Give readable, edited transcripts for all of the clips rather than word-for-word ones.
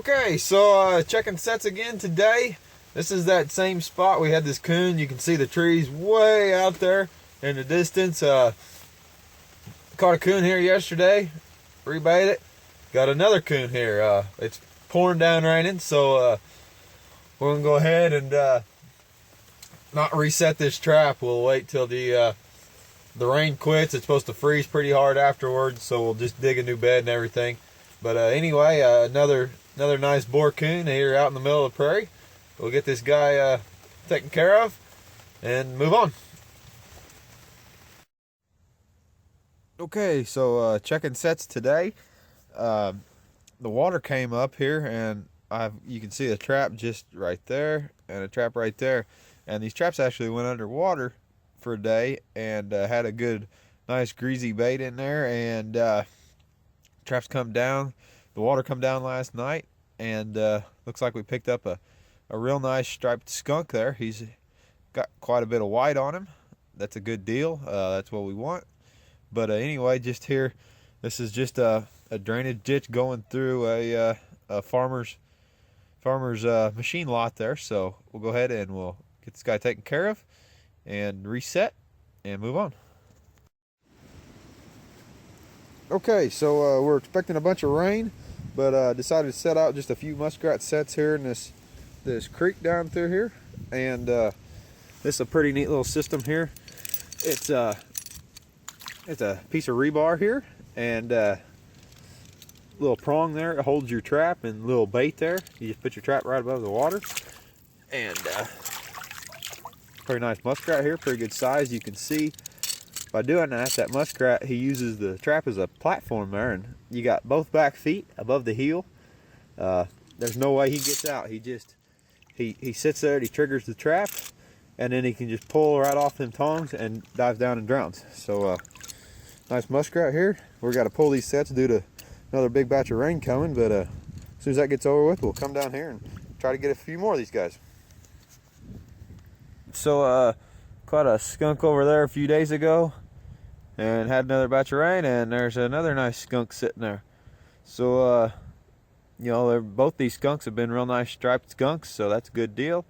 Okay, so checking sets again today. This is that same spot. We had this coon. You can see the trees way out there in the distance. Caught a coon here yesterday, rebait it. Got another coon here. It's pouring down raining, so we're gonna go ahead and not reset this trap. We'll wait till the rain quits. It's supposed to freeze pretty hard afterwards, so we'll just dig a new bed and everything. But anyway, another nice boar coon here out in the middle of the prairie. We'll get this guy taken care of and move on. Okay, so checking sets today. The water came up here, and you can see a trap just right there and a trap right there. And these traps actually went underwater for a day and had a good, nice greasy bait in there. And traps come down. The water come down last night, and looks like we picked up a real nice striped skunk there. He's got quite a bit of white on him. That's a good deal. That's what we want. But anyway, just here, this is just a drainage ditch going through a farmer's machine lot there. So we'll go ahead and we'll get this guy taken care of and reset and move on. Okay, so we're expecting a bunch of rain, but decided to set out just a few muskrat sets here in this creek down through here. And this is a pretty neat little system here. It's a piece of rebar here, and little prong there. It holds your trap, and little bait there. You just put your trap right above the water. And pretty nice muskrat here, pretty good size. You can see by doing that muskrat, he uses the trap as a platform there, and you got both back feet above the heel. There's no way he gets out. He sits there and he triggers the trap, and then he can just pull right off them tongs and dives down and drowns. So nice muskrat here. We've got to pull these sets due to another big batch of rain coming, but as soon as that gets over with, we'll come down here and try to get a few more of these guys. So caught a skunk over there a few days ago and had another batch of rain, and there's another nice skunk sitting there. So you know, both these skunks have been real nice striped skunks, so that's a good deal.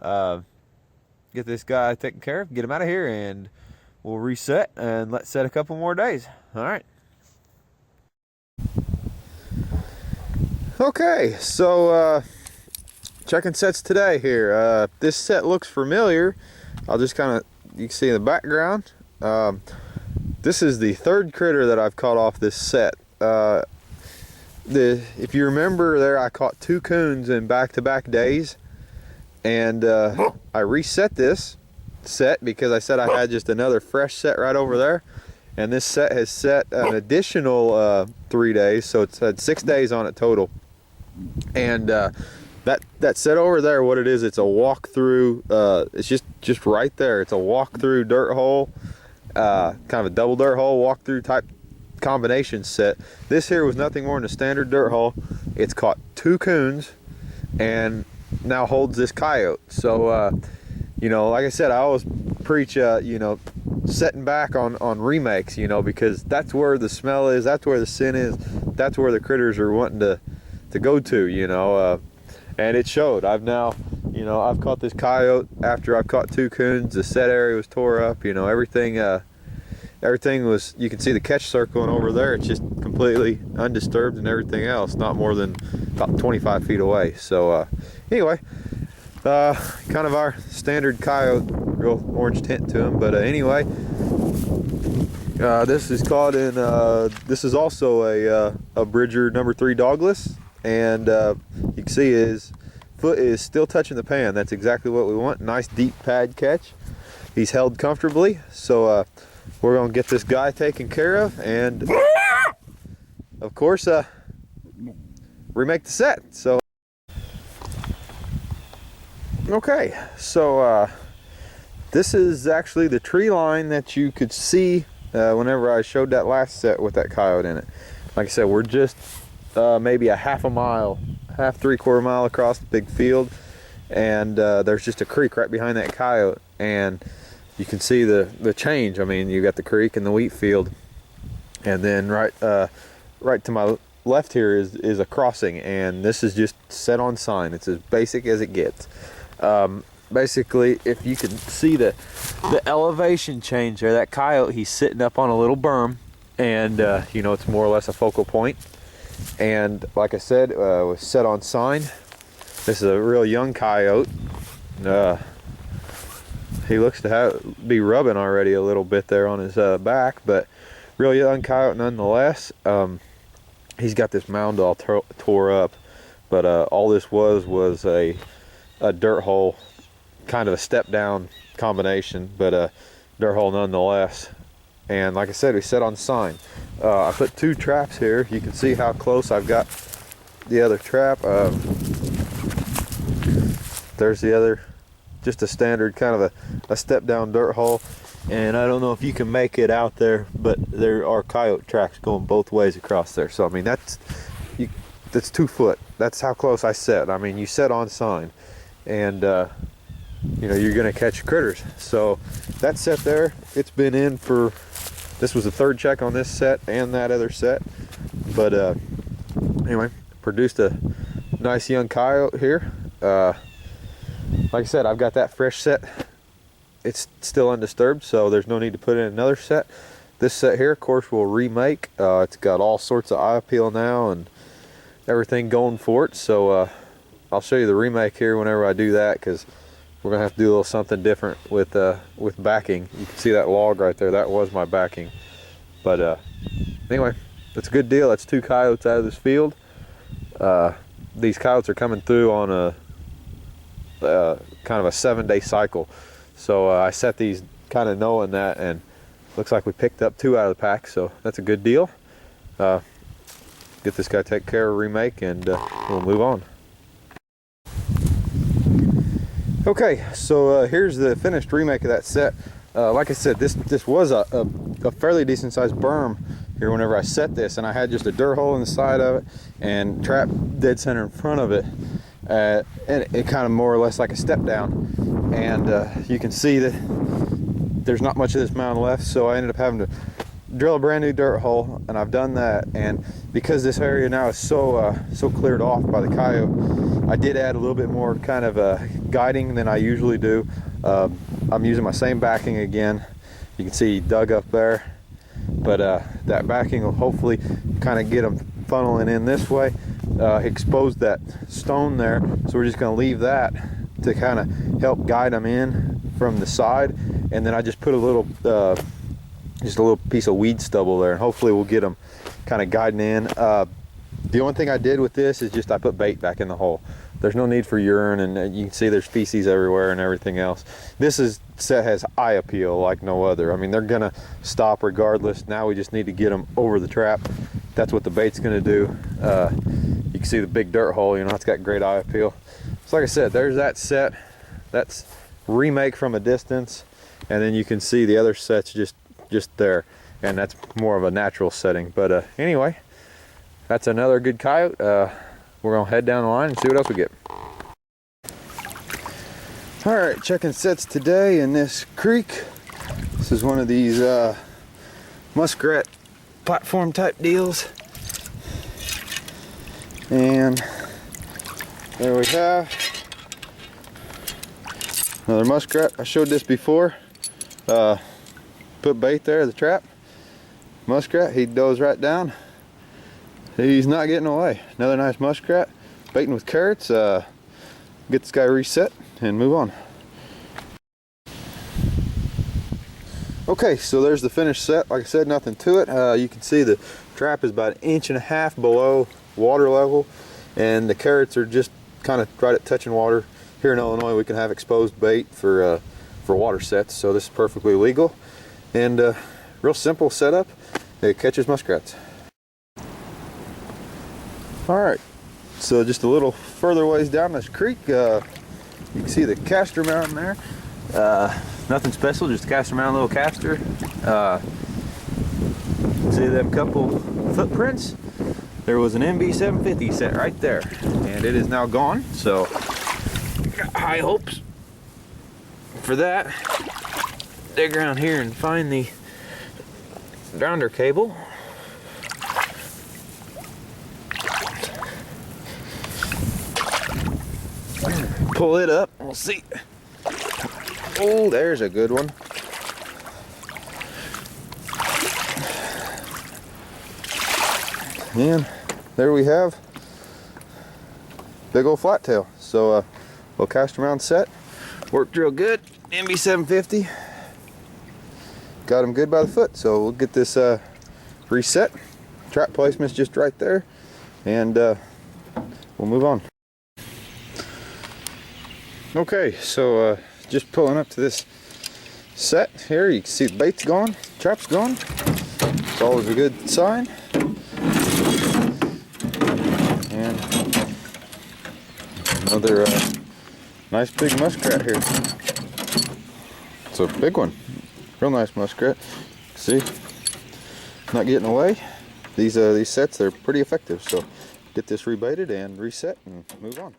Get this guy taken care of, get him out of here, and we'll reset and let's set a couple more days. All right. Okay, so checking sets today here. This set looks familiar. I'll just you can see in the background. This is the third critter that I've caught off this set. If you remember there, I caught two coons in back-to-back days, and I reset this set because I said I had just another fresh set right over there, and this set has set an additional 3 days, so it's had 6 days on it total. And that set over there, what it is, it's a walk-through. It's just right there. It's a walk-through dirt hole, kind of a double dirt hole walk-through type combination set. This here was nothing more than a standard dirt hole. It's caught two coons and now holds this coyote. So you know, like I said, I always preach you know, setting back on remakes, you know, because that's where the smell is, that's where the sin is, that's where the critters are wanting to go to, you know. And it showed. I've caught this coyote after I've caught two coons. The set area was tore up, you know, everything was, you can see the catch circle, and over there it's just completely undisturbed, and everything else not more than about 25 feet away. So anyway, kind of our standard coyote, real orange tint to him. But anyway, this is caught in this is also a Bridger number 3 dogless, and you can see his foot is still touching the pan. That's exactly what we want. Nice deep pad catch. He's held comfortably, so we're gonna get this guy taken care of, and of course remake the set. So okay, so this is actually the tree line that you could see whenever I showed that last set with that coyote in it. Like I said, we're just maybe a half a mile, three-quarter mile across the big field, and there's just a creek right behind that coyote, and you can see the change. I mean, you got the creek and the wheat field, and then right to my left here is a crossing, and this is just set on sign. It's as basic as it gets. Basically, if you can see the elevation change there, that coyote, he's sitting up on a little berm, and you know, it's more or less a focal point. And like I said, was set on sign. This is a real young coyote. He looks to be rubbing already a little bit there on his back, but real young coyote nonetheless. He's got this mound all tore up, but all this was a dirt hole, kind of a step down combination, but a dirt hole nonetheless. And like I said, we set on sign. I put 2 traps here. You can see how close I've got the other trap. There's the other, just a standard kind of a step down dirt hole. And I don't know if you can make it out there, but there are coyote tracks going both ways across there. So I mean, that's 2 foot. That's how close I set. I mean, you set on sign, and you know, you're gonna catch critters. So that set there, it's been in for, this was the 3rd check on this set and that other set. But anyway, produced a nice young coyote here. Like I said, I've got that fresh set. It's still undisturbed, so there's no need to put in another set. This set here, of course, we'll remake. It's got all sorts of eye appeal now and everything going for it. So I'll show you the remake here whenever I do that, because we're gonna have to do a little something different with backing. You can see that log right there. That was my backing. But anyway, that's a good deal. That's 2 coyotes out of this field. These coyotes are coming through on a kind of a 7-day cycle. So I set these kind of knowing that, and looks like we picked up 2 out of the pack. So that's a good deal. Get this guy taken care of, remake, and we'll move on. Okay, so here's the finished remake of that set. Like I said, this was a fairly decent sized berm here whenever I set this, and I had just a dirt hole in the side of it and trap dead center in front of it, and it kind of more or less like a step down. And you can see that there's not much of this mound left, so I ended up having to drill a brand new dirt hole, and I've done that. And because this area now is so cleared off by the coyote, I did add a little bit more kind of guiding than I usually do. I'm using my same backing again. You can see dug up there, but that backing will hopefully kind of get them funneling in this way. Exposed that stone there, so we're just going to leave that to kind of help guide them in from the side. And then I just put a little just a little piece of weed stubble there, and hopefully we'll get them kind of guiding in. The only thing I did with this is just I put bait back in the hole. There's no need for urine, and you can see there's feces everywhere and everything else. This set has eye appeal like no other. I mean, they're gonna stop regardless. Now we just need to get them over the trap. That's what the bait's gonna do. You can see the big dirt hole, you know, it's got great eye appeal. So like I said, there's that set. That's remake from a distance, and then you can see the other set's just there, and that's more of a natural setting. But anyway, that's another good coyote. We're gonna head down the line and see what else we get. All right, checking sets today in this creek. This is one of these muskrat platform type deals, and there we have another muskrat. I showed this before. Put bait there, the trap. Muskrat, he goes right down. He's not getting away. Another nice muskrat. Baiting with carrots. Get this guy reset and move on. Okay, so there's the finished set. Like I said, nothing to it. You can see the trap is about 1.5 inches below water level, and the carrots are just kind of right at touching water. Here in Illinois, we can have exposed bait for water sets, so this is perfectly legal. And real simple setup. It catches muskrats. Alright, so just a little further ways down this creek, you can see the castor mountain there. Nothing special, just a castor mountain, little castor. See them couple footprints? There was an MB750 set right there, and it is now gone, so got high hopes for that. Dig around here and find the grounder cable. pull it up. We'll see. Oh, there's a good one. And there we have big old flat tail. So we'll cast around set. Worked real good. MB750. Got him good by the foot. So we'll get this reset. Trap placement's just right there. And we'll move on. Okay, so just pulling up to this set here. You can see the bait's gone, trap's gone. It's always a good sign. And another nice big muskrat here. It's a big one, real nice muskrat. See, not getting away. These sets, they're pretty effective. So get this rebaited and reset and move on.